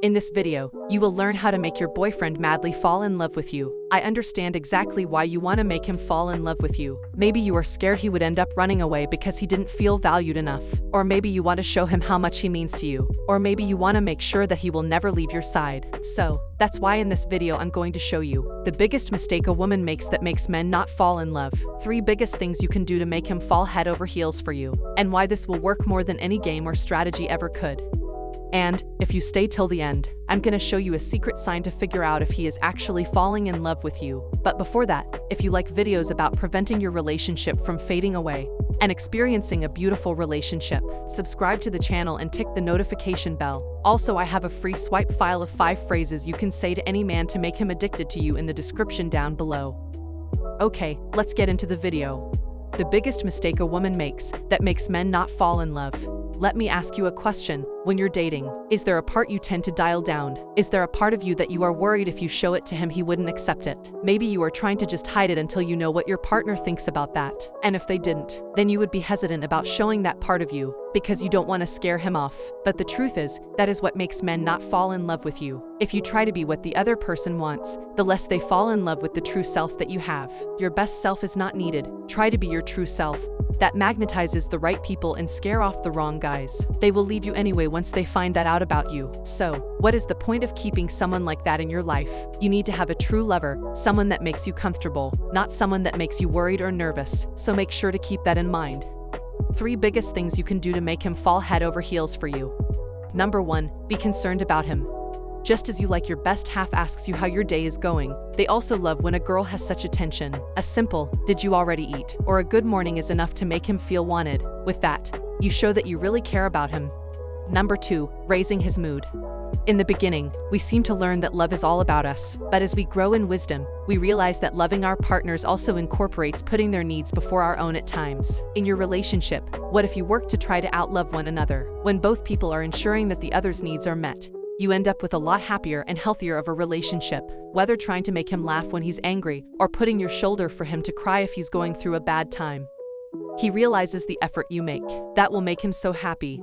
In this video, you will learn how to make your boyfriend madly fall in love with you. I understand exactly why you want to make him fall in love with you. Maybe you are scared he would end up running away because he didn't feel valued enough. Or maybe you want to show him how much he means to you. Or maybe you want to make sure that he will never leave your side. So, that's why in this video I'm going to show you the biggest mistake a woman makes that makes men not fall in love. 3 biggest things you can do to make him fall head over heels for you. And why this will work more than any game or strategy ever could. And, if you stay till the end, I'm gonna show you a secret sign to figure out if he is actually falling in love with you. But before that, if you like videos about preventing your relationship from fading away and experiencing a beautiful relationship, subscribe to the channel and tick the notification bell. Also, I have a free swipe file of 5 phrases you can say to any man to make him addicted to you in the description down below. Okay, let's get into the video. The biggest mistake a woman makes that makes men not fall in love. Let me ask you a question. When you're dating, is there a part you tend to dial down? Is there a part of you that you are worried if you show it to him he wouldn't accept it? Maybe you are trying to just hide it until you know what your partner thinks about that. And if they didn't, then you would be hesitant about showing that part of you because you don't want to scare him off. But the truth is, that is what makes men not fall in love with you. If you try to be what the other person wants, the less they fall in love with the true self that you have. Your best self is not needed. Try to be your true self. That magnetizes the right people and scare off the wrong guys. They will leave you anyway once they find that out about you. So, what is the point of keeping someone like that in your life? You need to have a true lover, someone that makes you comfortable, not someone that makes you worried or nervous. So make sure to keep that in mind. 3 biggest things you can do to make him fall head over heels for you. Number 1, be concerned about him. Just as you like your best half asks you how your day is going, they also love when a girl has such attention. A simple, "Did you already eat?" or a "Good morning" is enough to make him feel wanted. With that, you show that you really care about him. Number 2, raising his mood. In the beginning, we seem to learn that love is all about us, but as we grow in wisdom, we realize that loving our partners also incorporates putting their needs before our own at times. In your relationship, what if you work to try to outlove one another? When both people are ensuring that the other's needs are met, you end up with a lot happier and healthier of a relationship, whether trying to make him laugh when he's angry or putting your shoulder for him to cry if he's going through a bad time. He realizes the effort you make. That will make him so happy.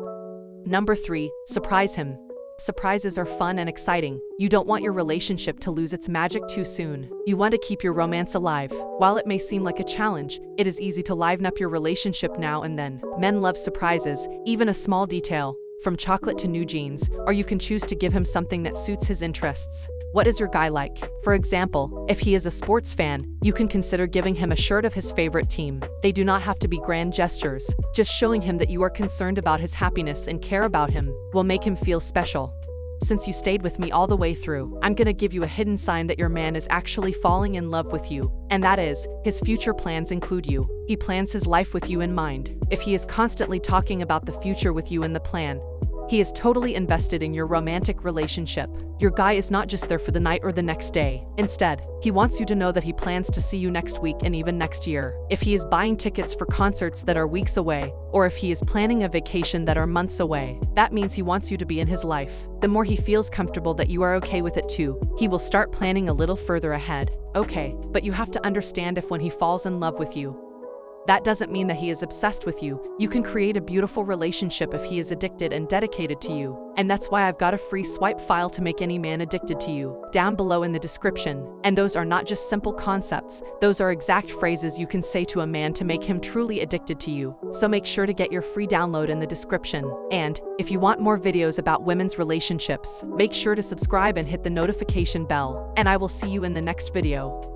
Number 3, surprise him. Surprises are fun and exciting. You don't want your relationship to lose its magic too soon. You want to keep your romance alive. While it may seem like a challenge, it is easy to liven up your relationship now and then. Men love surprises, even a small detail, from chocolate to new jeans, or you can choose to give him something that suits his interests. What is your guy like? For example, if he is a sports fan, you can consider giving him a shirt of his favorite team. They do not have to be grand gestures. Just showing him that you are concerned about his happiness and care about him will make him feel special. Since you stayed with me all the way through, I'm gonna give you a hidden sign that your man is actually falling in love with you. And that is, his future plans include you. He plans his life with you in mind. If he is constantly talking about the future with you in the plan, he is totally invested in your romantic relationship. Your guy is not just there for the night or the next day. Instead, he wants you to know that he plans to see you next week and even next year. If he is buying tickets for concerts that are weeks away, or if he is planning a vacation that are months away, that means he wants you to be in his life. The more he feels comfortable that you are okay with it too, he will start planning a little further ahead. Okay, but you have to understand if when he falls in love with you, that doesn't mean that he is obsessed with you. You can create a beautiful relationship if he is addicted and dedicated to you. And that's why I've got a free swipe file to make any man addicted to you, down below in the description. And those are not just simple concepts, those are exact phrases you can say to a man to make him truly addicted to you. So make sure to get your free download in the description. And, if you want more videos about women's relationships, make sure to subscribe and hit the notification bell. And I will see you in the next video.